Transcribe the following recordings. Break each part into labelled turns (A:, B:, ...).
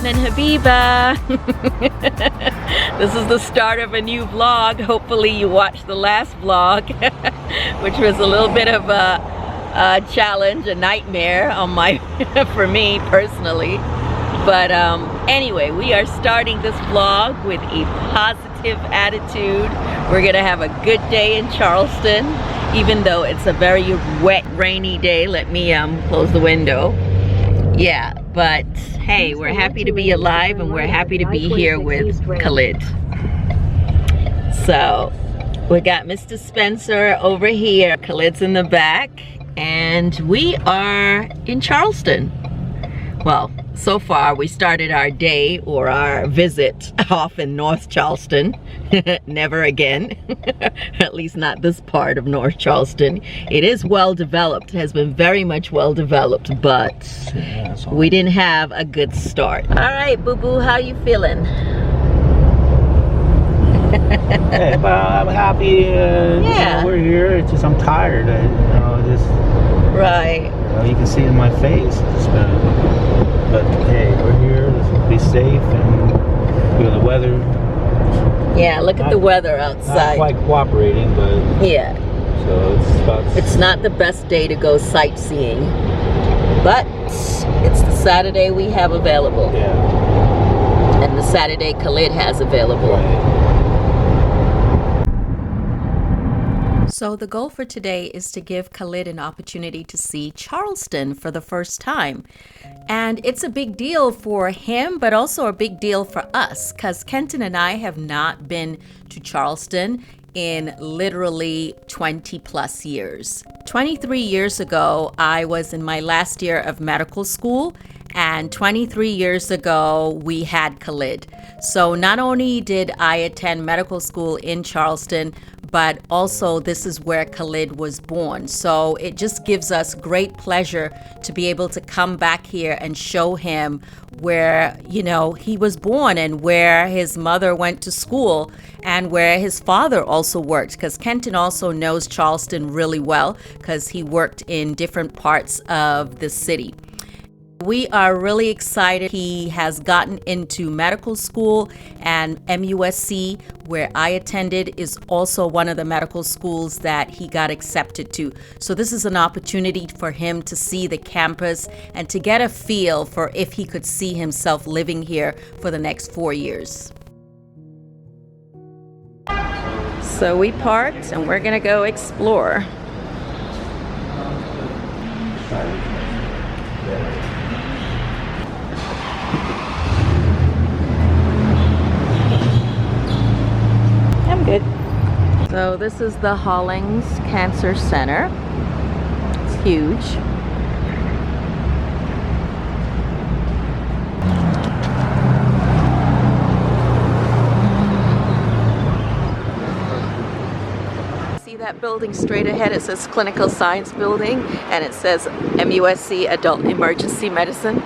A: Charleston and Habiba. This is the start of a new vlog. Hopefully you watched the last vlog, which was a little bit of a challenge, a nightmare on for me personally. But anyway, we are starting this vlog with a positive attitude. We're gonna have a good day in Charleston, even though it's a very wet, rainy day. Let me close the window. Yeah, but hey, we're happy to be alive and we're happy to be here with Khalid. So we got Mr. Spencer over here, Khalid's in the back, and we are in Charleston. Well, so far we started our day or our visit off in North Charleston. Never again. At least not this part of North Charleston. It is well developed, has been very much well developed, but we didn't have a good start. All right, boo-boo, how you feeling?
B: Hey, but I'm happy.
A: Yeah.
B: We're here. It's just I'm tired.
A: Right.
B: You can see it in my face. But hey, we're here. Let's be safe and the weather.
A: Yeah, look at the weather outside.
B: Not quite cooperating, but
A: yeah.
B: So
A: it's not the best day to go sightseeing, but it's the Saturday we have available.
B: Yeah.
A: And the Saturday Khalid has available.
B: Right.
A: So the goal for today is to give Khalid an opportunity to see Charleston for the first time. And it's a big deal for him, but also a big deal for us, because Kenton and I have not been to Charleston in literally 20 plus years. 23 years ago, I was in my last year of medical school, and 23 years ago, we had Khalid. So not only did I attend medical school in Charleston, but also this is where Khalid was born. So it just gives us great pleasure to be able to come back here and show him where, he was born and where his mother went to school and where his father also worked, because Kenton also knows Charleston really well because he worked in different parts of the city. We are really excited. He has gotten into medical school, and MUSC, where I attended, is also one of the medical schools that he got accepted to. So this is an opportunity for him to see the campus and to get a feel for if he could see himself living here for the next 4 years. So we parked and we're gonna go explore. Good. So this is the Hollings Cancer Center. It's huge. See that building straight ahead? It says Clinical Science Building, and it says MUSC Adult Emergency Medicine.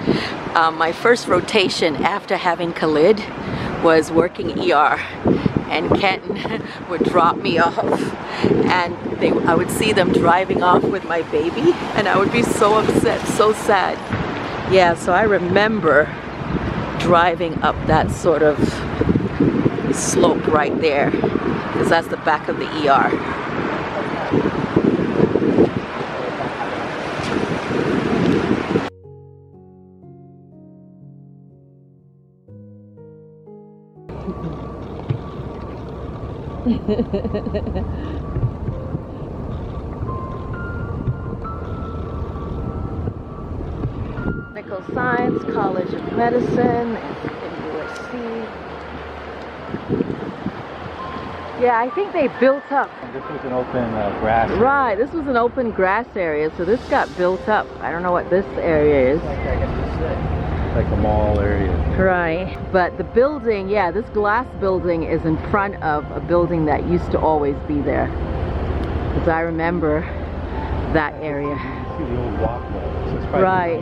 A: My first rotation after having Khalid was working ER. And Kenton would drop me off, and I would see them driving off with my baby, and I would be so upset, so sad. Yeah, so I remember driving up that sort of slope right there, because that's the back of the ER. Clinical Science, College of Medicine, MUSC. Yeah, I think they built up.
B: This was an open grass.
A: Right, this was an open grass area, so this got built up. I don't know what this area is.
B: Like a mall area.
A: Right, but the building, yeah, this glass building is in front of a building that used to always be there. Because I remember that area.
B: See the old walkway. So it's probably
A: right.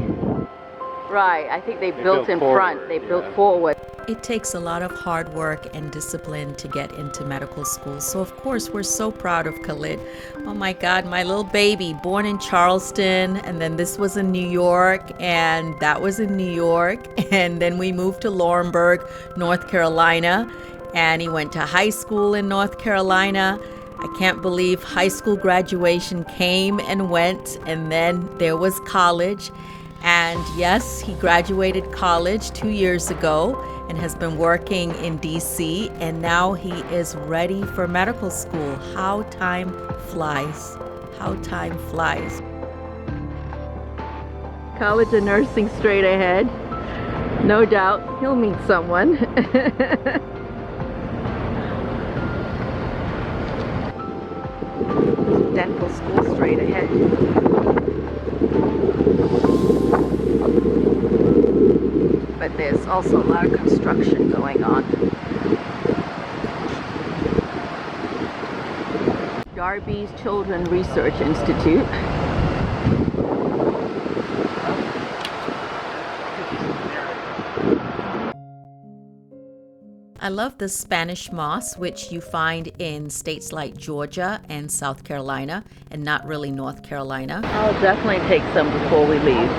A: Right, I think they built in
B: forward,
A: front, they built
B: yeah.
A: forward. It takes a lot of hard work and discipline to get into medical school. So of course we're so proud of Khalid. Oh my God, my little baby, born in Charleston, and then this was in New York, and that was in New York, and then we moved to Laurinburg, North Carolina, and he went to high school in North Carolina. I can't believe high school graduation came and went, and then there was college. And yes, he graduated college 2 years ago and has been working in DC, and now he is ready for medical school. How time flies. How time flies. College of nursing straight ahead. No doubt he'll meet someone. Dental school straight ahead. But there's also a lot of construction going on. Darby's Children Research Institute. I love the Spanish moss, which you find in states like Georgia and South Carolina, and not really North Carolina. I'll definitely take some before we leave.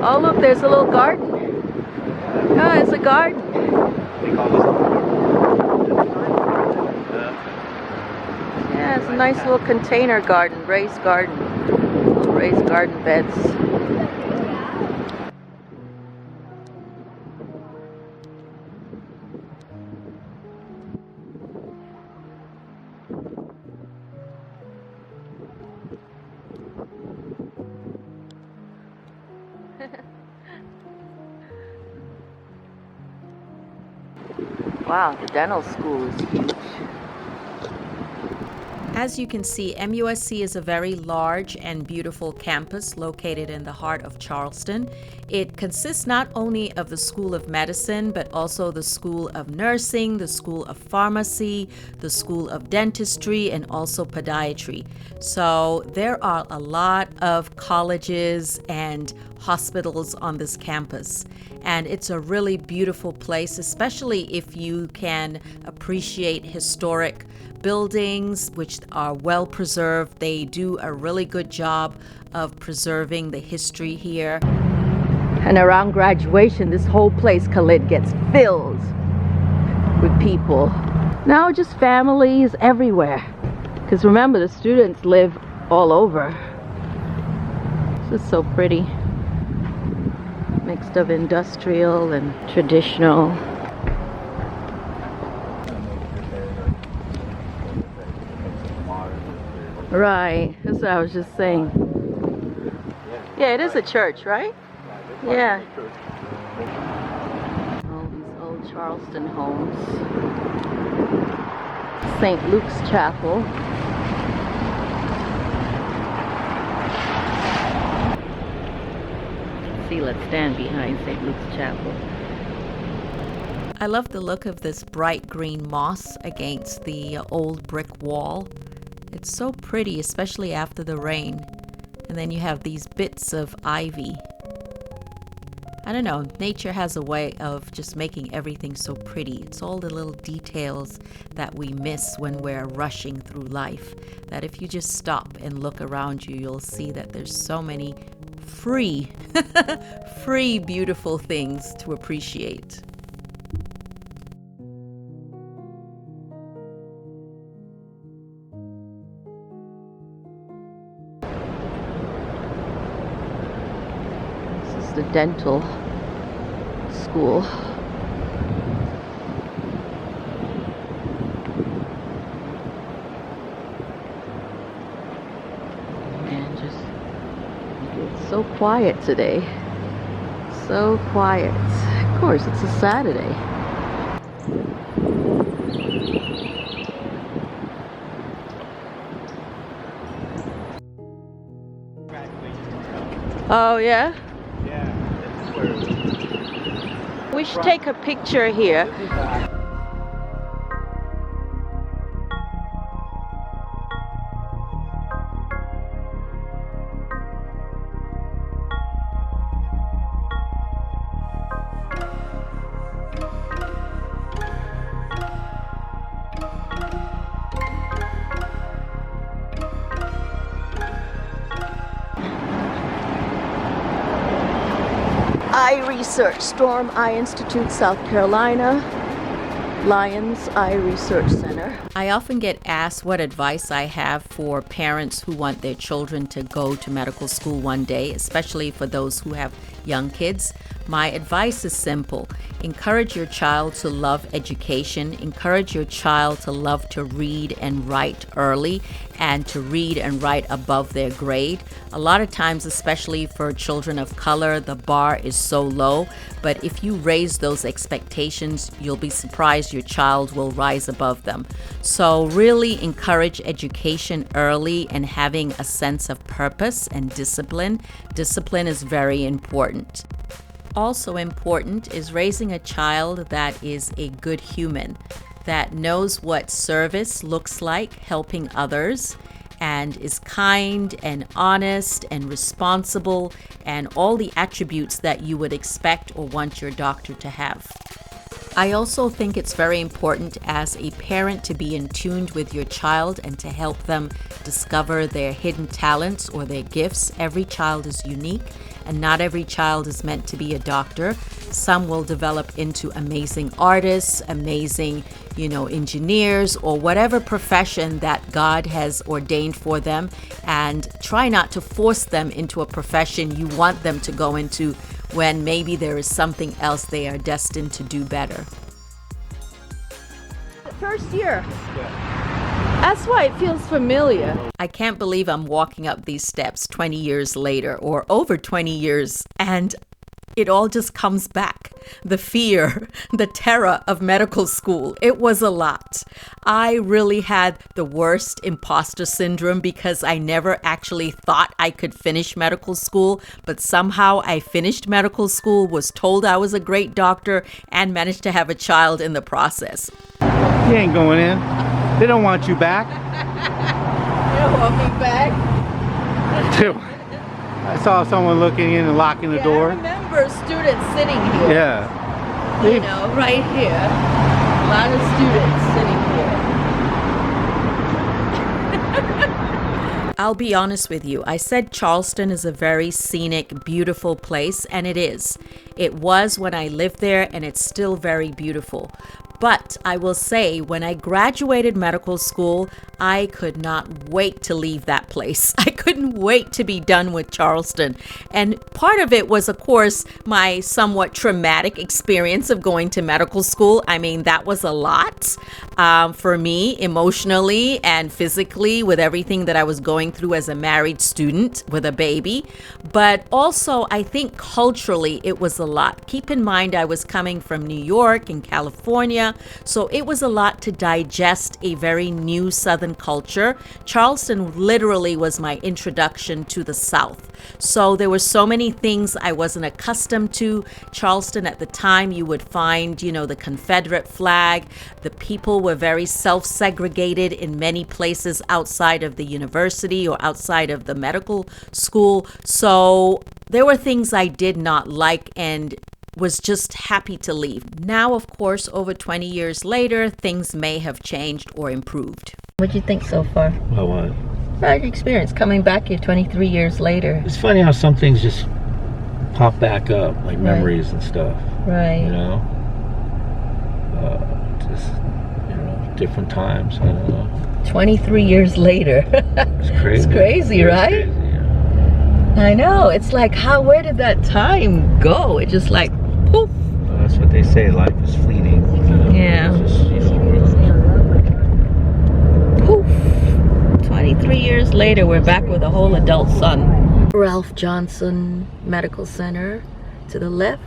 A: Oh look, there's a little garden. Oh, it's a garden. Yeah, it's a nice little container garden, raised garden. Little raised garden beds. Wow, the dental school is huge. As you can see, MUSC is a very large and beautiful campus located in the heart of Charleston. It consists not only of the School of Medicine, but also the School of Nursing, the School of Pharmacy, the School of Dentistry, and also Podiatry. So there are a lot of colleges and hospitals on this campus. And it's a really beautiful place, especially if you can appreciate historic buildings, which are well preserved. They do a really good job of preserving the history here. And around graduation, this whole place, Khalid, gets filled with people. Now just families everywhere. Because remember, the students live all over. This is so pretty. Mixed of industrial and traditional. Right, that's what I was just saying. Yeah, it is a church, right? Yeah. All these old Charleston homes. St. Luke's Chapel. See, let's stand behind St. Luke's Chapel. I love the look of this bright green moss against the old brick wall. It's so pretty, especially after the rain. And then you have these bits of ivy. I don't know, nature has a way of just making everything so pretty. It's all the little details that we miss when we're rushing through life. That if you just stop and look around you, you'll see that there's so many free, free beautiful things to appreciate. The dental school. And just, it's so quiet today. So quiet. Of course, it's a Saturday. Oh, yeah? We should take a picture here. Eye Research, Storm Eye Institute, South Carolina. Lions Eye Research Center. I often get asked what advice I have for parents who want their children to go to medical school one day, especially for those who have young kids. My advice is simple. Encourage your child to love education. Encourage your child to love to read and write early and to read and write above their grade. A lot of times, especially for children of color, the bar is so low. But if you raise those expectations, you'll be surprised your child will rise above them. So really encourage education early and having a sense of purpose and discipline. Discipline is very important. Also important is raising a child that is a good human, that knows what service looks like, helping others, and is kind and honest and responsible, and all the attributes that you would expect or want your doctor to have. I also think it's very important as a parent to be in tune with your child and to help them discover their hidden talents or their gifts. Every child is unique and not every child is meant to be a doctor. Some will develop into amazing artists, amazing, engineers, or whatever profession that God has ordained for them, and try not to force them into a profession you want them to go into when maybe there is something else they are destined to do better. First year. That's why it feels familiar. I can't believe I'm walking up these steps 20 years later, or over 20 years, and it all just comes back. The fear, the terror of medical school. It was a lot. I really had the worst imposter syndrome because I never actually thought I could finish medical school, but somehow I finished medical school, was told I was a great doctor, and managed to have a child in the process.
B: You ain't going in. They don't want you back.
A: You don't want me back?
B: I saw someone looking in and locking the door.
A: I remember students sitting here.
B: Yeah.
A: Right here. A lot of students sitting here. I'll be honest with you. I said Charleston is a very scenic, beautiful place, and it is. It was when I lived there, and it's still very beautiful. But I will say, when I graduated medical school, I could not wait to leave that place. I couldn't wait to be done with Charleston. And part of it was, of course, my somewhat traumatic experience of going to medical school. I mean, that was a lot for me emotionally and physically with everything that I was going through as a married student with a baby. But also, I think culturally, it was a lot. Keep in mind, I was coming from New York and California. So it was a lot to digest a very new Southern culture. Charleston literally was my introduction to the South. So there were so many things I wasn't accustomed to. Charleston at the time, you would find, the Confederate flag. The people were very self-segregated in many places outside of the university or outside of the medical school. So there were things I did not like and was just happy to leave. Now, of course, over 20 years later, things may have changed or improved. What do you think so far?
B: Well, what?
A: About your experience coming back here 23 years later.
B: It's funny how some things just pop back up, like memories and stuff.
A: Right.
B: Different times. I don't know.
A: 23 years later.
B: It's crazy.
A: It's crazy, right?
B: Crazy, yeah.
A: I know. It's like, where did that time go? It just like, poof.
B: Well, that's what they say. Life is fleeting.
A: Yeah.
B: It's just,
A: Poof. 23 years later, we're back with a whole adult son. Ralph Johnson Medical Center to the left.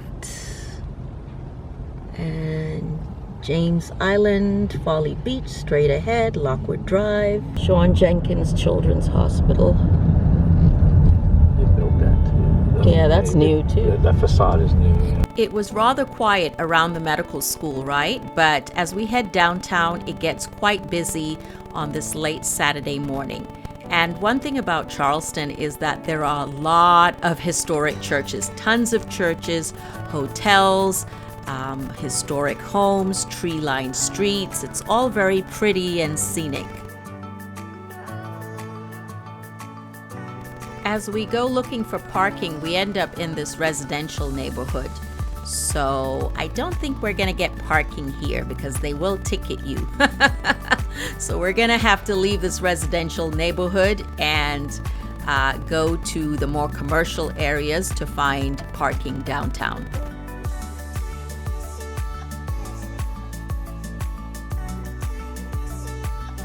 A: And James Island, Folly Beach, straight ahead, Lockwood Drive. Sean Jenkins Children's Hospital.
B: They built that too.
A: Yeah, that's new too.
B: That facade is new. Yeah.
A: It was rather quiet around the medical school, right? But as we head downtown, it gets quite busy on this late Saturday morning. And one thing about Charleston is that there are a lot of historic churches, tons of churches, hotels, historic homes, tree-lined streets. It's all very pretty and scenic. As we go looking for parking, we end up in this residential neighborhood. So I don't think we're gonna get parking here because they will ticket you. So we're gonna have to leave this residential neighborhood and go to the more commercial areas to find parking downtown.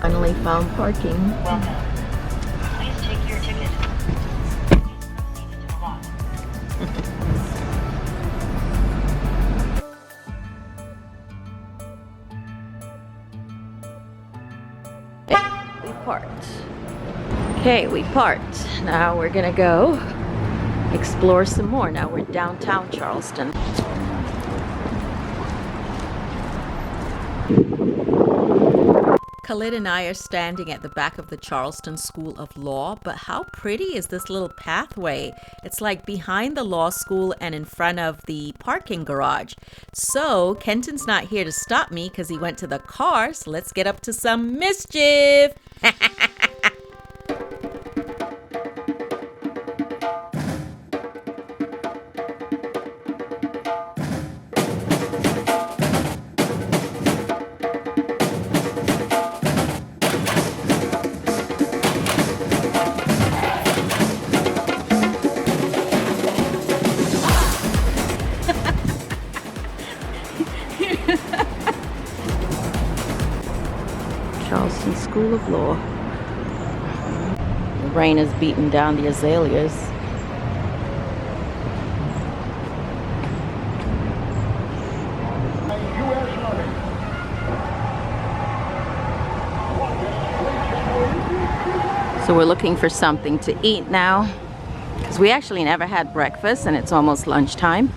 A: Finally found parking.
C: Welcome. Please take your ticket. Please proceed to the lot.
A: We parked. Okay, we parked. Now we're gonna go explore some more. Now we're downtown Charleston. Khalid and I are standing at the back of the Charleston School of Law, but how pretty is this little pathway? It's like behind the law school and in front of the parking garage. So Kenton's not here to stop me because he went to the car, so let's get up to some mischief. Charleston School of Law. The rain has beaten down the azaleas. So we're looking for something to eat now because we actually never had breakfast and it's almost lunchtime.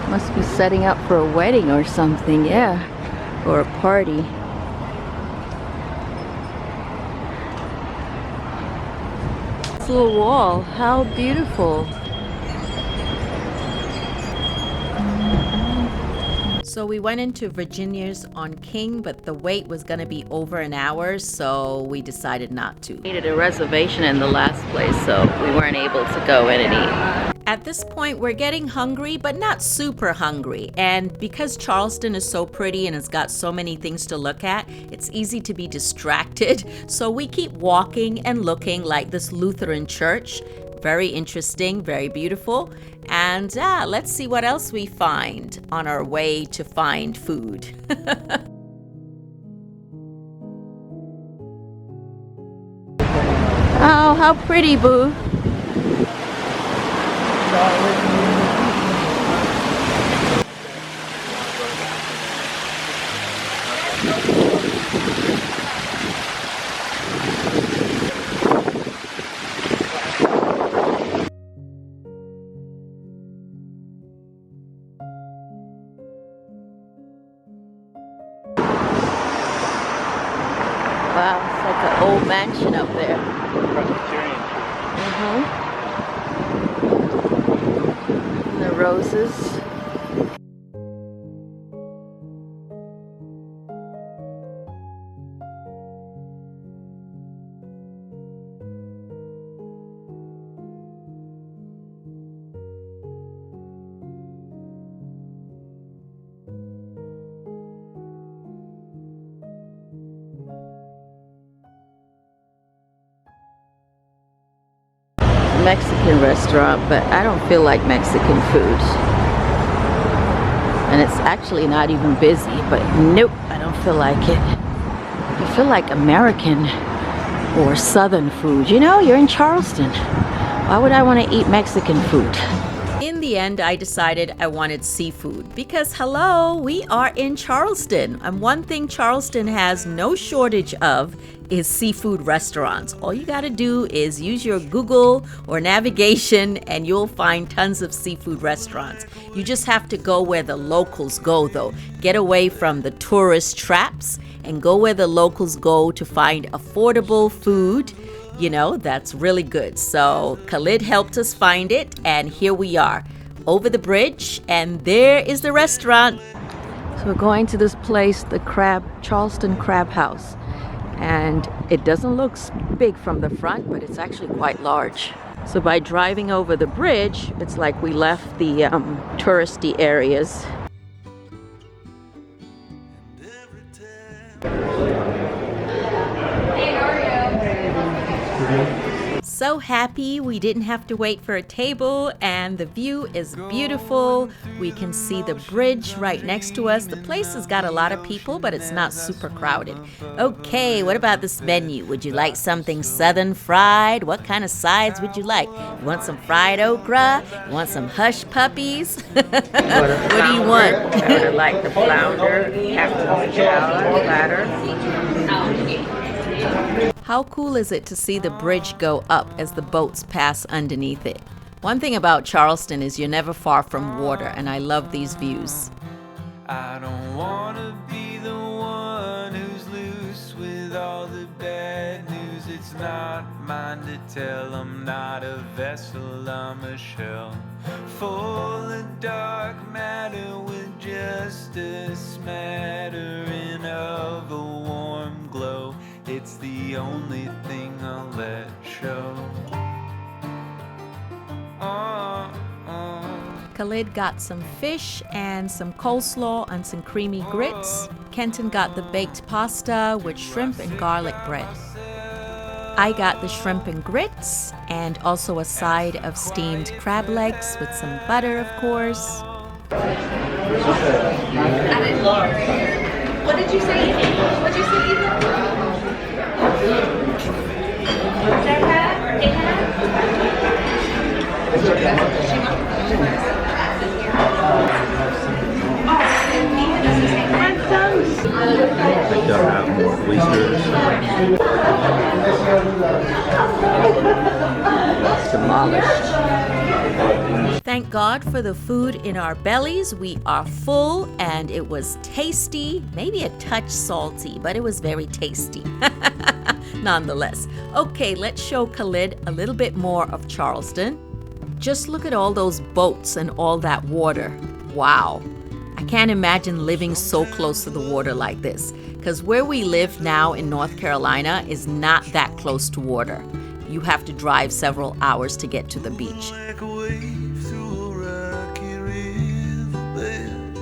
A: Must be setting up for a wedding or something, yeah, or a party. This little wall, how beautiful. So we went into Virginia's on King, but the wait was gonna be over an hour, so we decided not to. Needed a reservation in the last place, so we weren't able to go in and eat. At this point, we're getting hungry, but not super hungry. And because Charleston is so pretty and it's got so many things to look at, it's easy to be distracted. So we keep walking and looking, like this Lutheran church. Very interesting, very beautiful. And let's see what else we find on our way to find food. Oh, how pretty, boo. Wow, it's like an old mansion up there. And the roses. Mexican restaurant, but I don't feel like Mexican food. And it's actually not even busy, but nope, I don't feel like it. I feel like American or Southern food. You know, you're in Charleston. Why would I want to eat Mexican food? In the end, I decided I wanted seafood because, hello, we are in Charleston. And one thing Charleston has no shortage of is seafood restaurants. All you gotta do is use your Google or navigation and you'll find tons of seafood restaurants. You just have to go where the locals go though. Get away from the tourist traps and go where the locals go to find affordable food, you know, that's really good. So Khalid helped us find it and here we are. over the bridge, and there is the restaurant. So we're going to this place, the Charleston Crab House. And it doesn't look big from the front, but it's actually quite large. So by driving over the bridge, it's like we left the touristy areas. So happy we didn't have to wait for a table, and the view is beautiful. We can see the bridge right next to us. The place has got a lot of people, but it's not super crowded. Okay, what about this menu? Would you like something southern fried? What kind of sides would you like? You want some fried okra? You want some hush puppies? What do you want?
D: I would like the flounder, captain salad, platter.
A: How cool is it to see the bridge go up as the boats pass underneath it? One thing about Charleston is you're never far from water, and I love these views.
E: I don't want to be the one who's loose with all the bad news. It's not mine to tell. I'm not a vessel, I'm a shell full of dark matter with just a smattering of a warm glow. It's the only thing I'll let show.
A: Khalid got some fish and some coleslaw and some creamy grits. Kenton got the baked pasta with shrimp and garlic bread. I got the shrimp and grits and also a side of steamed crab legs with some butter, of course.
F: What did you say? What did you say?
B: I dug out more oysters.
D: Demolished.
A: Thank God for the food in our bellies. We are full, and it was tasty, maybe a touch salty, but it was very tasty. Nonetheless. Okay, let's show Khalid a little bit more of Charleston. Just look at all those boats and all that water. Wow. I can't imagine living so close to the water like this, because where we live now in North Carolina is not that close to water. You have to drive several hours to get to the beach.
E: Like a wave through a rocky riverbed.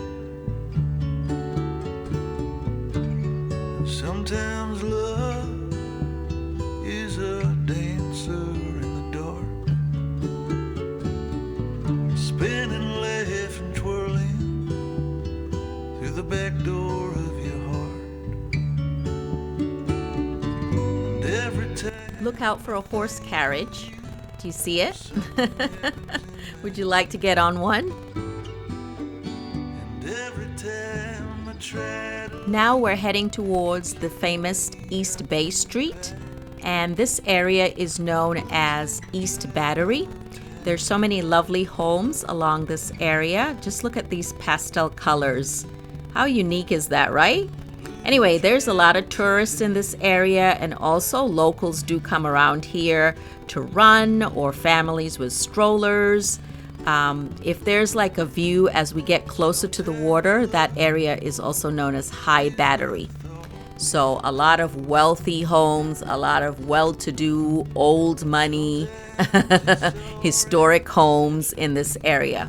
E: Sometimes love is a dancer in the dark, spinning, laughing, twirling through the back door of your heart. And every time
A: Look out for a horse carriage. Do you see it? Would you like to get on one? Now we're heading towards the famous East Bay Street, and this area is known as East Battery. There's so many lovely homes along this area. Just look at these pastel colors. How unique is that, right? Anyway, there's a lot of tourists in this area, and also locals do come around here to run, or families with strollers. If there's like a view as we get closer to the water, that area is also known as High Battery. So a lot of wealthy homes, a lot of well-to-do, old money, historic homes in this area.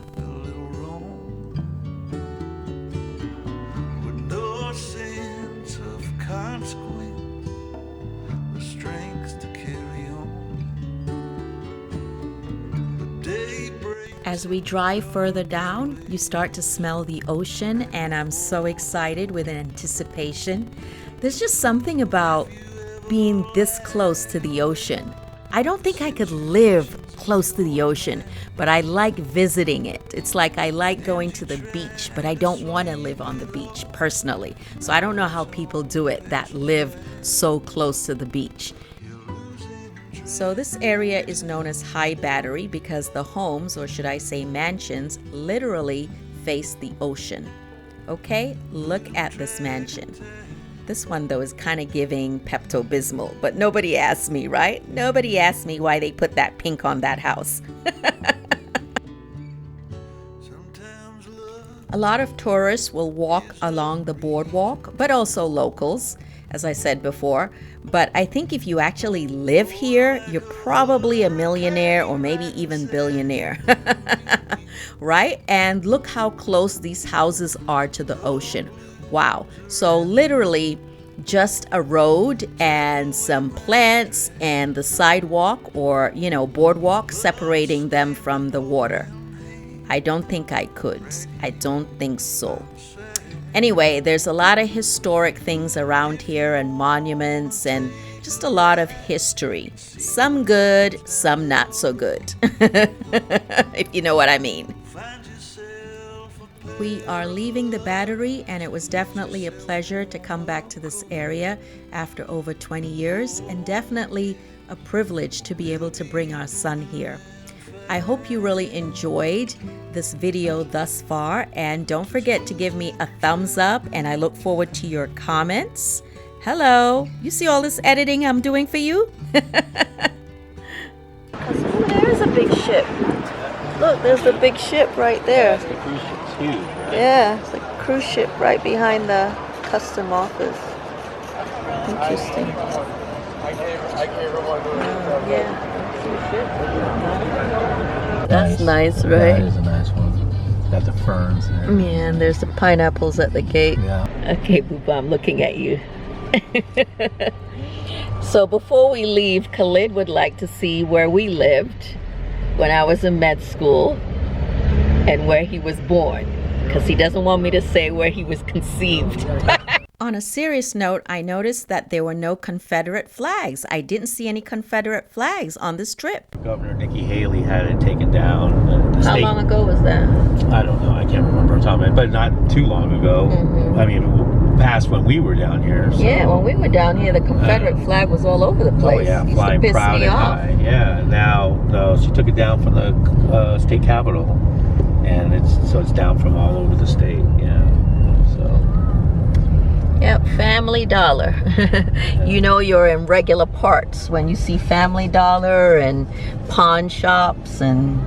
A: As we drive further down, you start to smell the ocean, and I'm so excited with anticipation. There's just something about being this close to the ocean. I don't think I could live close to the ocean, but I like visiting it. It's like I like going to the beach, but I don't want to live on the beach personally. So I don't know how people do it that live so close to the beach. So this area is known as High Battery because the homes, or should I say mansions, literally face the ocean. Okay, look at this mansion. This one, though, is kind of giving Pepto-Bismol, but nobody asked me, right? Nobody asked me why they put that pink on that house. A lot of tourists will walk along the boardwalk, but also locals, as I said before. But I think if you actually live here, you're probably a millionaire or maybe even billionaire, right? And look how close these houses are to the ocean. Wow. So literally just a road and some plants and the sidewalk or, boardwalk separating them from the water. I don't think I could. I don't think so. Anyway, there's a lot of historic things around here and monuments and just a lot of history. Some good, some not so good, if you know what I mean. We are leaving the Battery, and it was definitely a pleasure to come back to this area after over 20 years, and definitely a privilege to be able to bring our son here. I hope you really enjoyed this video thus far, and don't forget to give me a thumbs up, and I look forward to your comments. Hello, you see all this editing I'm doing for you? There's a big ship. Look, there's a big ship right there.
B: The cruise ship's huge, right?
A: Yeah, it's a cruise ship right behind the custom office. Interesting. Yeah. That's nice, right?
B: That is a nice one. Got the ferns and everything.
A: Yeah, and there's the pineapples at the gate.
B: Yeah.
A: Okay, Booba, I'm looking at you. So before we leave, Khalid would like to see where we lived when I was in med school and where he was born, because he doesn't want me to say where he was conceived. On a serious note, I noticed that there were no Confederate flags. I didn't see any Confederate flags on this trip.
B: Governor Nikki Haley had it taken down. The
A: How
B: state,
A: long ago was that?
B: I don't know. I can't remember off the top of my head, but not too long ago.
A: Mhm.
B: I mean, past when we were down here. So.
A: Yeah, when we were down here, the Confederate flag was all over the place.
B: Oh yeah,
A: Used to
B: flying
A: piss
B: proud
A: me
B: and
A: off.
B: high. Yeah, now no, she took it down from the state capitol, and it's down from all over the state. Yeah, so.
A: Yep, Family Dollar. You know you're in regular parts when you see Family Dollar and pawn shops and,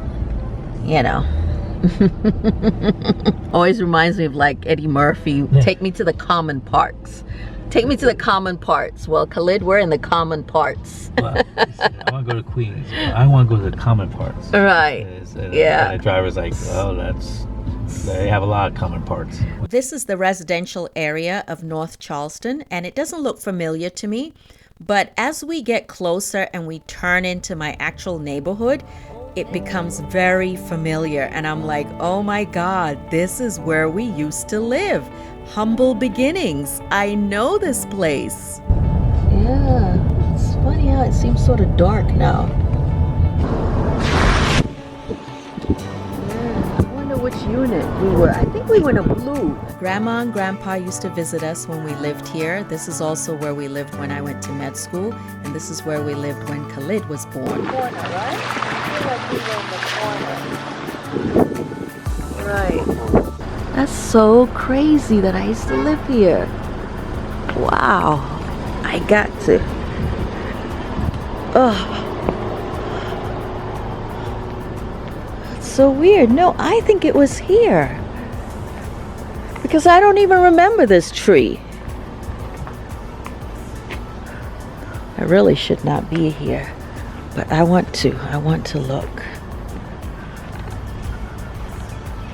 A: Always reminds me of like Eddie Murphy.
B: Yeah.
A: Take me to the common parts. Take me to the common parts. Well, Khalid, we're in the common parts.
B: Well, I want to go to Queens. I want to go to the common parts.
A: Right. Yeah.
B: And the driver's like, oh, they have a lot of common parts.
A: This is the residential area of North Charleston, and it doesn't look familiar to me, but as we get closer and we turn into my actual neighborhood, it becomes very familiar, and I'm like, oh my God, this is where we used to live. Humble beginnings. I know this place. Yeah, it's funny how it seems sort of dark now. Which unit we were. I think we were in a blue. Grandma and Grandpa used to visit us when we lived here. This is also where we lived when I went to med school, and this is where we lived when Khalid was born. Corner, right? I feel like we were in the corner. Right. That's so crazy that I used to live here. Wow. I got to. Oh. So weird. No, I think it was here because I don't even remember this tree. I really should not be here, but I want to look.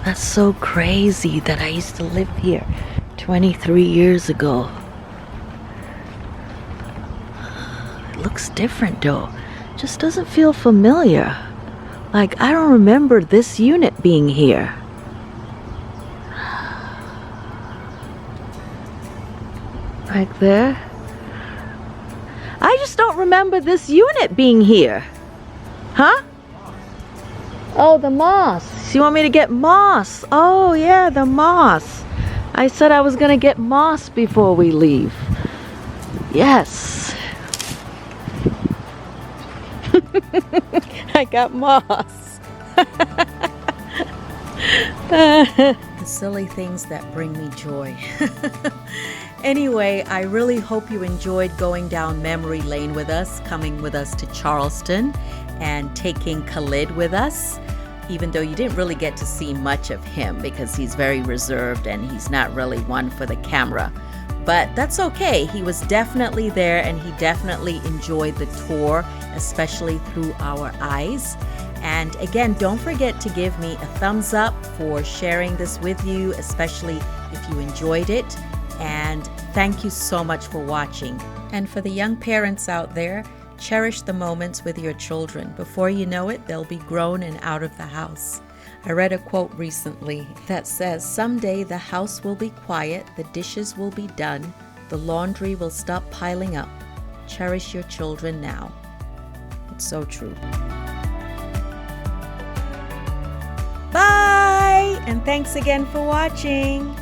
A: That's so crazy that I used to live here 23 years ago. It looks different though. Just doesn't feel familiar. Like, I don't remember this unit being here. Right there. I just don't remember this unit being here. Huh? Oh, the moss. You want me to get moss? Oh, yeah, the moss. I said I was going to get moss before we leave. Yes. I got moss. The silly things that bring me joy. Anyway, I really hope you enjoyed going down memory lane with us, coming with us to Charleston and taking Khalid with us. even though you didn't really get to see much of him because he's very reserved and he's not really one for the camera. But that's okay. He was definitely there and he definitely enjoyed the tour, especially through our eyes. And again, don't forget to give me a thumbs up for sharing this with you, especially if you enjoyed it. And thank you so much for watching. And for the young parents out there, cherish the moments with your children. Before you know it, they'll be grown and out of the house. I read a quote recently that says, "Someday the house will be quiet, the dishes will be done, the laundry will stop piling up. Cherish your children now." It's so true. Bye! And thanks again for watching.